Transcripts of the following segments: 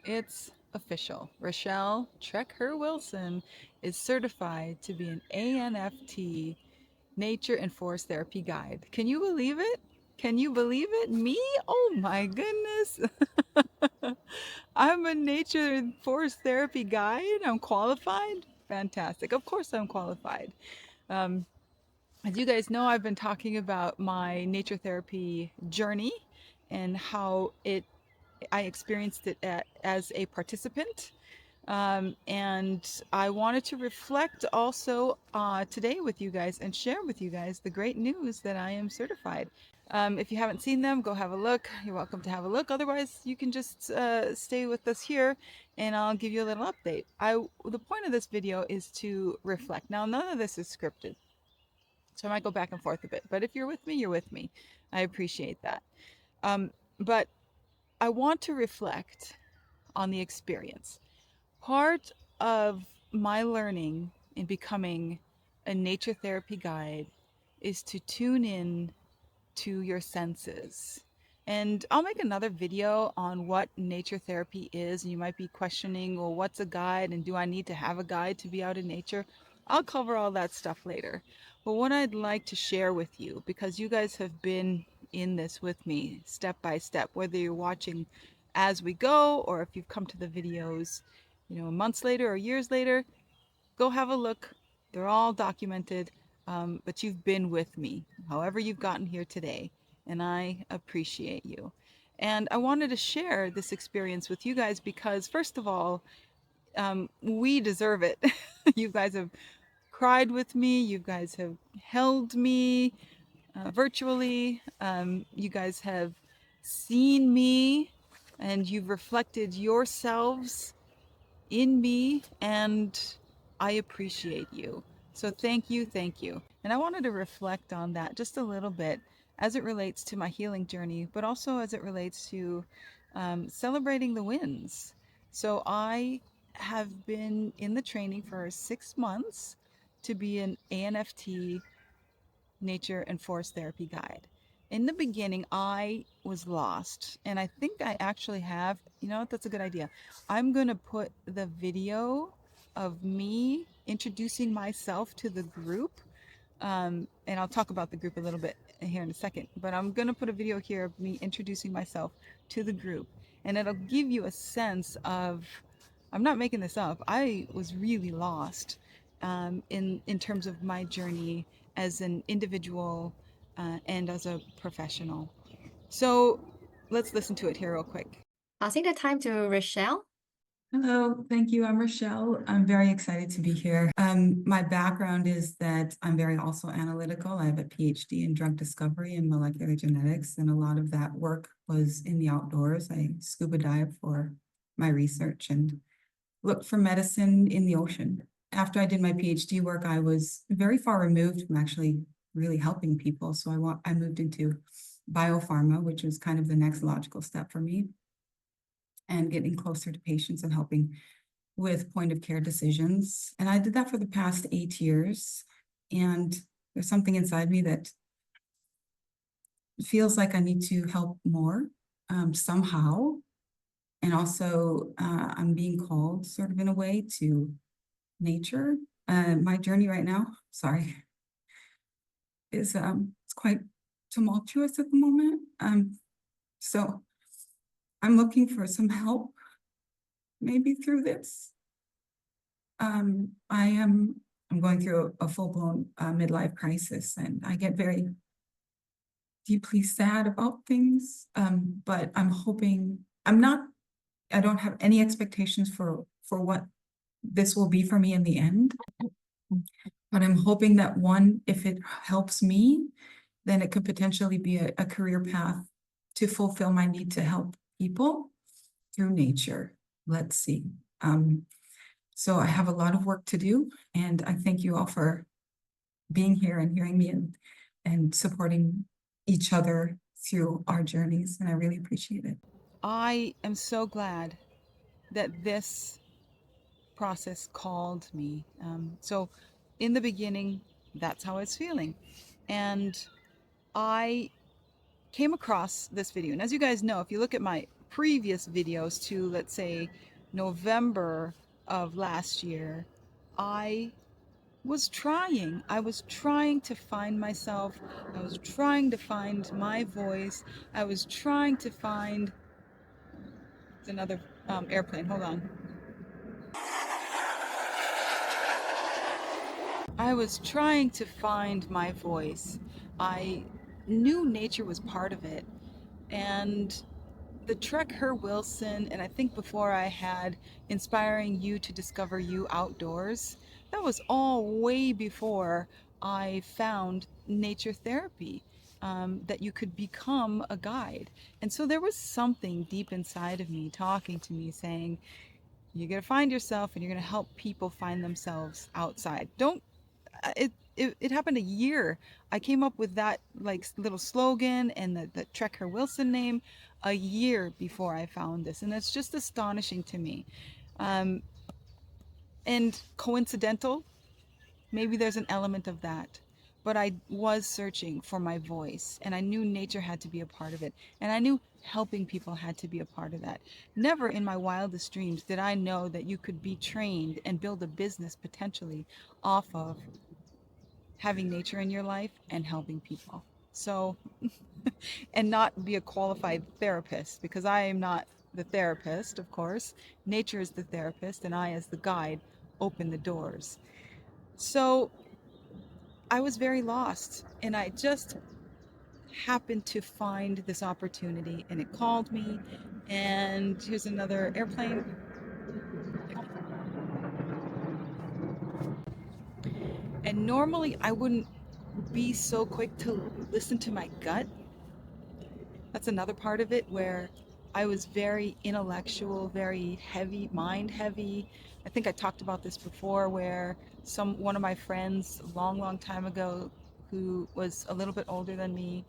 It's official. Rochelle TrekHer Wilson is certified to be an ANFT Nature and Forest Therapy Guide. Can you believe it? Can you believe it? Me? Oh my goodness. I'm a nature and forest therapy guide. I'm qualified. Fantastic. Of course, I'm qualified. Um, as you guys know, I've been talking about my nature therapy journey and how I experienced it as a participant. And I wanted to reflect also today with you guys and share with you guys the great news that I am certified. If you haven't seen them, go have a look. You're welcome to have a look. Otherwise, you can just stay with us here and I'll give you a little update. The point of this video is to reflect. Now, none of this is scripted, so I might go back and forth a bit, but if you're with me, you're with me. I appreciate that. But I want to reflect on the experience. Part of my learning in becoming a nature therapy guide is to tune in to your senses. And I'll make another video on what nature therapy is. And you might be questioning, well, what's a guide? And do I need to have a guide to be out in nature? I'll cover all that stuff later. But what I'd like to share with you, because you guys have been in this with me step by step, whether you're watching as we go or if you've come to the videos, months later or years later, go have a look. They're all documented, but you've been with me, however you've gotten here today, and I appreciate you. And I wanted to share this experience with you guys because, first of all, we deserve it. You guys have cried with me, you guys have held me virtually, you guys have seen me, and you've reflected yourselves in me, and I appreciate you. So thank you, thank you. And I wanted to reflect on that just a little bit as it relates to my healing journey, but also as it relates to celebrating the wins. So I have been in the training for 6 months to be an ANFT nature and forest therapy guide. In the beginning, I was lost, and I think I actually have, you know what, that's a good idea. I'm going to put the video of me introducing myself to the group, and I'll talk about the group a little bit here in a second, but I'm going to put a video here of me introducing myself to the group, and it'll give you a sense of, I'm not making this up, I was really lost in terms of my journey as an individual and as a professional. So let's listen to it here real quick. Passing the time to Rochelle. Hello, thank you. I'm Rochelle. I'm very excited to be here. My background is that I'm very also analytical. I have a PhD in drug discovery and molecular genetics, and a lot of that work was in the outdoors. I scuba dive for my research and looked for medicine in the ocean. After I did my PhD work, I was very far removed from actually really helping people. So I moved into biopharma, which was kind of the next logical step for me, and getting closer to patients and helping with point of care decisions. And I did that for the past 8 years. And there's something inside me that feels like I need to help more somehow. And also I'm being called sort of in a way to nature. My journey right now, sorry, is it's quite tumultuous at the moment. So I'm looking for some help, maybe through this. I'm going through a full-blown midlife crisis, and I get very deeply sad about things. But I'm hoping I don't have any expectations for what this will be for me in the end. But I'm hoping that one, if it helps me, then it could potentially be a career path to fulfill my need to help people through nature. Let's see. So I have a lot of work to do, and I thank you all for being here and hearing me and supporting each other through our journeys, and I really appreciate it. I am so glad that this process called me. So in the beginning, that's how I was feeling. And I came across this video. And as you guys know, if you look at my previous videos to, let's say, November of last year, I I was trying to find myself. I was trying to find my voice. I was trying to find, it's another airplane, hold on. I was trying to find my voice. I knew nature was part of it. And the TrekHer Wilson, and I think before I had Inspiring You to Discover You Outdoors, that was all way before I found nature therapy, that you could become a guide. And so there was something deep inside of me talking to me saying, you're going to find yourself and you're going to help people find themselves outside. Don't it happened a year. I came up with that like little slogan and the TrekHer Wilson name a year before I found this, and it's just astonishing to me. Um, and coincidental, maybe there's an element of that. But I was searching for my voice, and I knew nature had to be a part of it, and I knew helping people had to be a part of that. Never in my wildest dreams did I know that you could be trained and build a business potentially off of having nature in your life and helping people. So, and not be a qualified therapist, because I am not the therapist, of course. Nature is the therapist, and I, as the guide, open the doors. So I was very lost, and I just happened to find this opportunity, and it called me. And here's another airplane. And normally I wouldn't be so quick to listen to my gut. That's another part of it where I was very intellectual, very heavy, mind heavy. I think I talked about this before, where one of my friends a long, long time ago, who was a little bit older than me,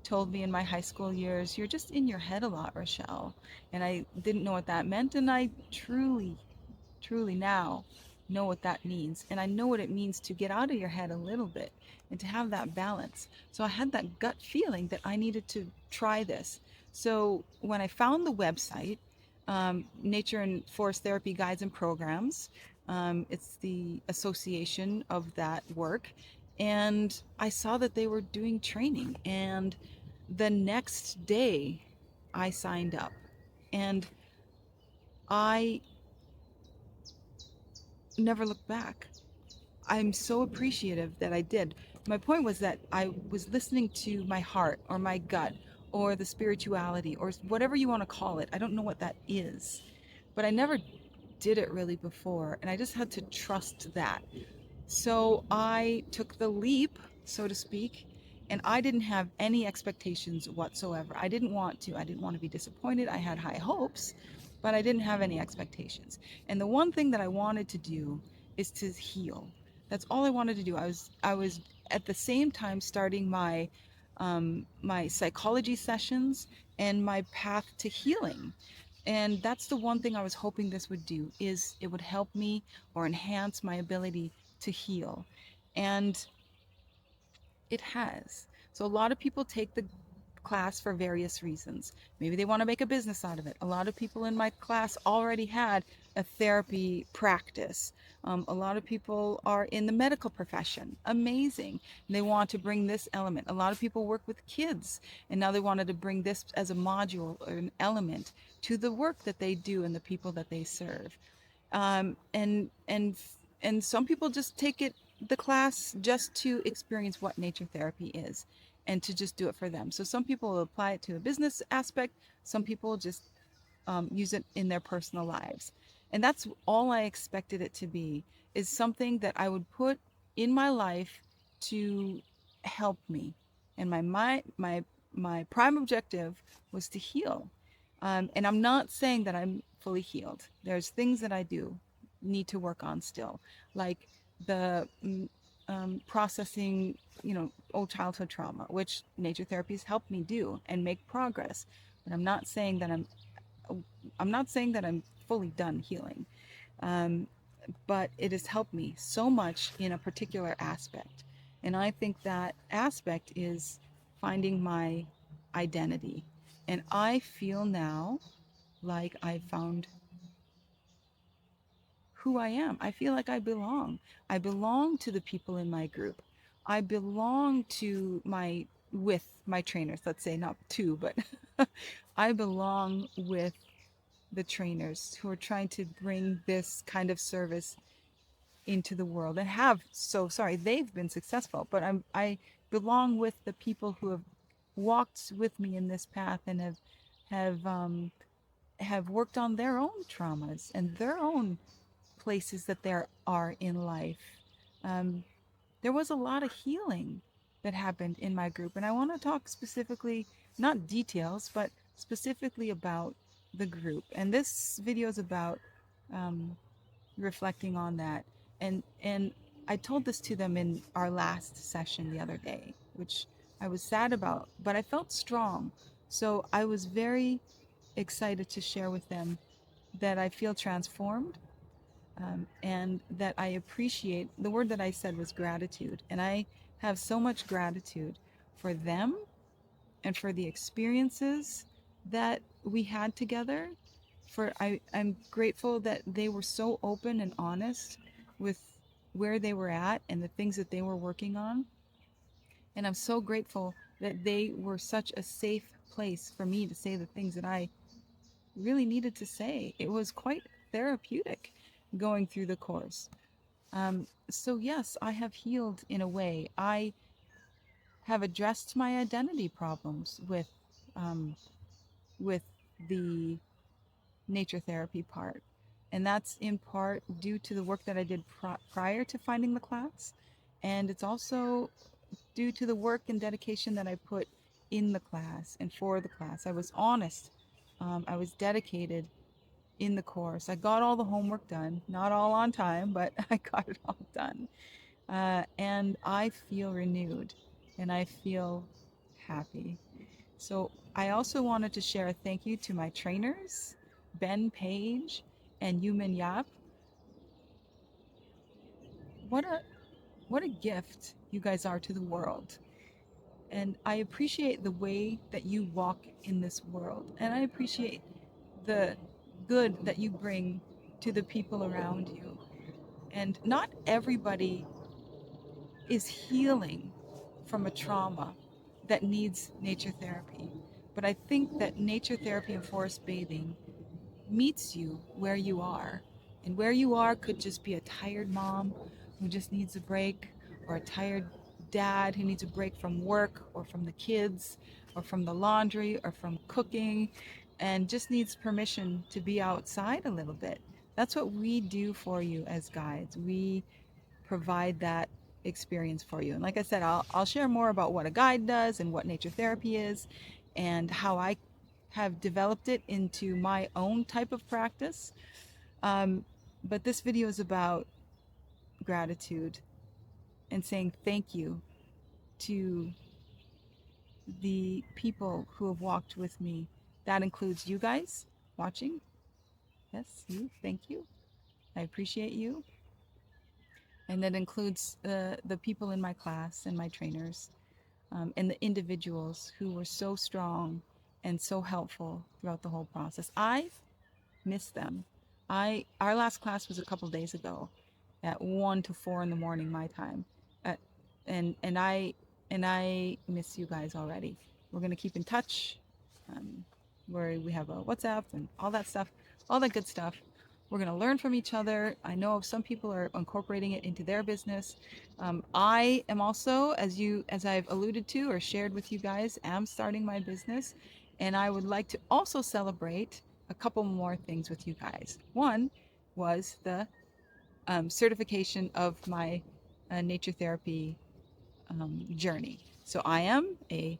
told me in my high school years, "You're just in your head a lot, Rochelle." And I didn't know what that meant, and I truly now know what that means. And I know what it means to get out of your head a little bit and to have that balance. So I had that gut feeling that I needed to try this. So when I found the website, Nature and Forest Therapy Guides and Programs, it's the association of that work. And I saw that they were doing training. And the next day I signed up. And I never looked back. I'm so appreciative that I did. My point was that I was listening to my heart or my gut or the spirituality or whatever you want to call it. I don't know what that is, but I never did it really before. And I just had to trust that. So I took the leap, so to speak, and I didn't have any expectations whatsoever. I didn't want to. I didn't want to be disappointed. I had high hopes, but I didn't have any expectations. And the one thing that I wanted to do is to heal. That's all I wanted to do. I was at the same time starting my psychology sessions and my path to healing. And that's the one thing I was hoping this would do, is it would help me or enhance my ability to heal. And it has. So a lot of people take the class for various reasons. Maybe they want to make a business out of it. A lot of people in my class already had a therapy practice. A lot of people are in the medical profession. Amazing. They want to bring this element. A lot of people work with kids, and now they wanted to bring this as a module or an element to the work that they do and the people that they serve. um, and and and some people just take it, the class, just to experience what nature therapy is and to just do it for them. So some people will apply it to a business aspect, some people just use it in their personal lives. And that's all I expected it to be, is something that I would put in my life to help me. And my prime objective was to heal. And I'm not saying that I'm fully healed. There's things that I do need to work on still, like the processing, old childhood trauma, which nature therapy has helped me do and make progress. But I'm not saying that I'm fully done healing, um, but it has helped me so much in a particular aspect. And I think that aspect is finding my identity. And I feel now like I found who I am. I feel like I belong. I belong to the people in my group. I belong to with my trainers, let's say not two, but I belong with the trainers who are trying to bring this kind of service into the world and have so sorry they've been successful, but I belong with the people who have walked with me in this path and have um, have worked on their own traumas and their own places that there are in life. Um, there was a lot of healing that happened in my group, and I want to talk specifically, not details, but specifically about the group. And this video is about um, reflecting on that. And I told this to them in our last session the other day, which I was sad about, but I felt strong. So I was very excited to share with them that I feel transformed, and that I appreciate the word that I said was gratitude. And I have so much gratitude for them and for the experiences that we had together. I'm grateful that they were so open and honest with where they were at and the things that they were working on. And I'm so grateful that they were such a safe place for me to say the things that I really needed to say. It was quite therapeutic going through the course. So yes, I have healed in a way. I have addressed my identity problems um, with the nature therapy part, and that's in part due to the work that I did prior to finding the class, and it's also due to the work and dedication that I put in the class and for the class. I was honest. I was dedicated in the course. I got all the homework done, not all on time, but I got it all done. And I feel renewed and I feel happy. So I also wanted to share a thank you to my trainers, Ben Page and Yumin Yap. What a what a gift you guys are to the world. And I appreciate the way that you walk in this world. And I appreciate the good that you bring to the people around you. And not everybody is healing from a trauma that needs nature therapy. But I think that nature therapy and forest bathing meets you where you are. And where you are could just be a tired mom who just needs a break, or a tired dad who needs a break from work or from the kids or from the laundry or from cooking and just needs permission to be outside a little bit. That's what we do for you as guides. We provide that experience for you. And like I said, I'll share more about what a guide does and what nature therapy is and how I have developed it into my own type of practice. But this video is about gratitude and saying thank you to the people who have walked with me. That includes you guys watching. Yes, you. Thank you. I appreciate you. And that includes the people in my class and my trainers, and the individuals who were so strong and so helpful throughout the whole process. I miss them. Our last class was a couple days ago, at 1 to 4 in the morning my time, at, and I miss you guys already. We're gonna keep in touch, where we have a WhatsApp and all that stuff, all that good stuff. We're going to learn from each other. I know some people are incorporating it into their business. I am also, as I've alluded to or shared with you guys, am starting my business, and I would like to also celebrate a couple more things with you guys. One was the certification of my nature therapy journey. So I am a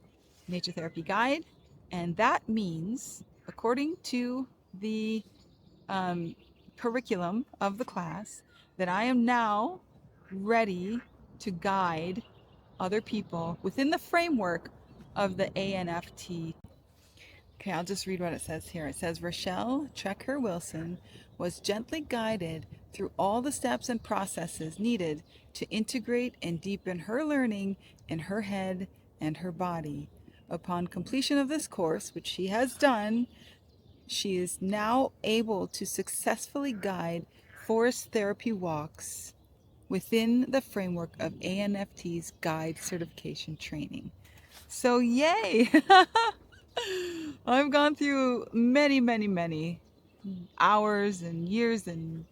nature therapy guide, and that means, according to the um, curriculum of the class, that I am now ready to guide other people within the framework of the ANFT. Okay, I'll just read what it says here. It says Rochelle TrekHer Wilson was gently guided through all the steps and processes needed to integrate and deepen her learning in her head and her body. Upon completion of this course, which she has done, She is now able to successfully guide forest therapy walks within the framework of ANFT's guide certification training. So, yay! I've gone through many, many, many hours and years and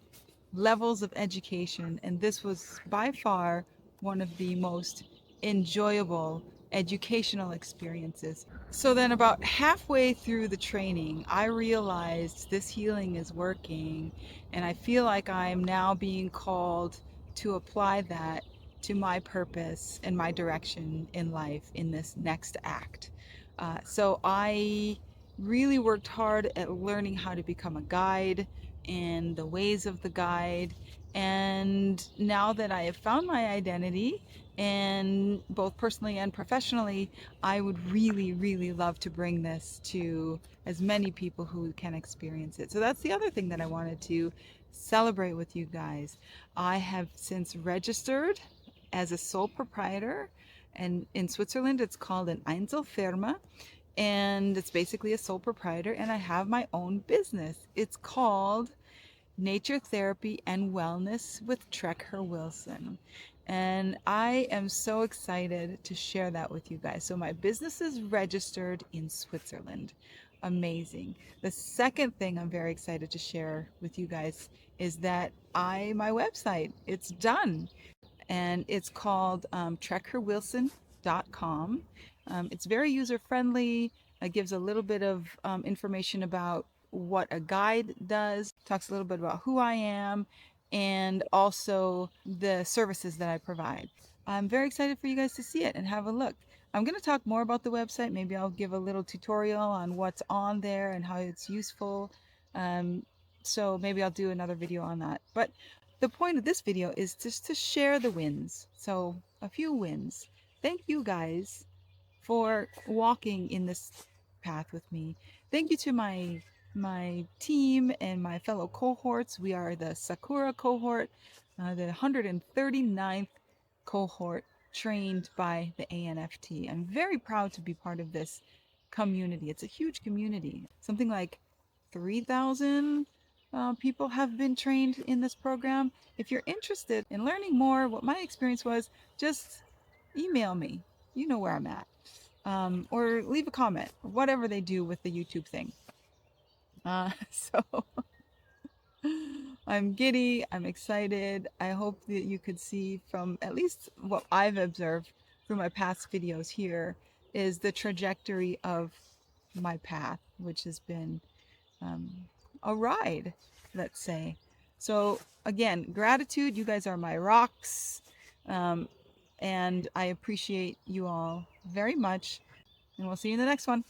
levels of education, and this was by far one of the most enjoyable educational experiences. So then, about halfway through the training, I realized this healing is working, and I feel like I'm now being called to apply that to my purpose and my direction in life in this next act. So I really worked hard at learning how to become a guide and the ways of the guide. And now that I have found my identity, and both personally and professionally, I would really, really love to bring this to as many people who can experience it. So that's the other thing that I wanted to celebrate with you guys. I have since registered as a sole proprietor, and in Switzerland it's called an Einzelfirma, and it's basically a sole proprietor, and I have my own business. It's called Nature Therapy and Wellness with TrekHer Wilson. And I am so excited to share that with you guys. So my business is registered in Switzerland. Amazing. The second thing I'm very excited to share with you guys is that my website, it's done, and it's called trekherwilson.com. It's very user friendly. It gives a little bit of information about what a guide does, talks a little bit about who I am, and also the services that I provide. I'm very excited for you guys to see it and have a look. I'm going to talk more about the website. Maybe I'll give a little tutorial on what's on there and how it's useful. Um, so maybe I'll do another video on that. But the point of this video is just to share the wins. So a few wins. Thank you guys for walking in this path with me. Thank you to my team and my fellow cohorts. We are the Sakura cohort, the 139th cohort trained by the ANFT. I'm very proud to be part of this community. It's a huge community. Something like 3,000 people have been trained in this program. If you're interested in learning more what my experience was, just email me. You know where I'm at. Or leave a comment, whatever they do with the YouTube thing. So I'm giddy, I'm excited. I hope that you could see from at least what I've observed through my past videos here is the trajectory of my path, which has been um, a ride, let's say. So again, gratitude. You guys are my rocks. Um, and I appreciate you all very much. And we'll see you in the next one.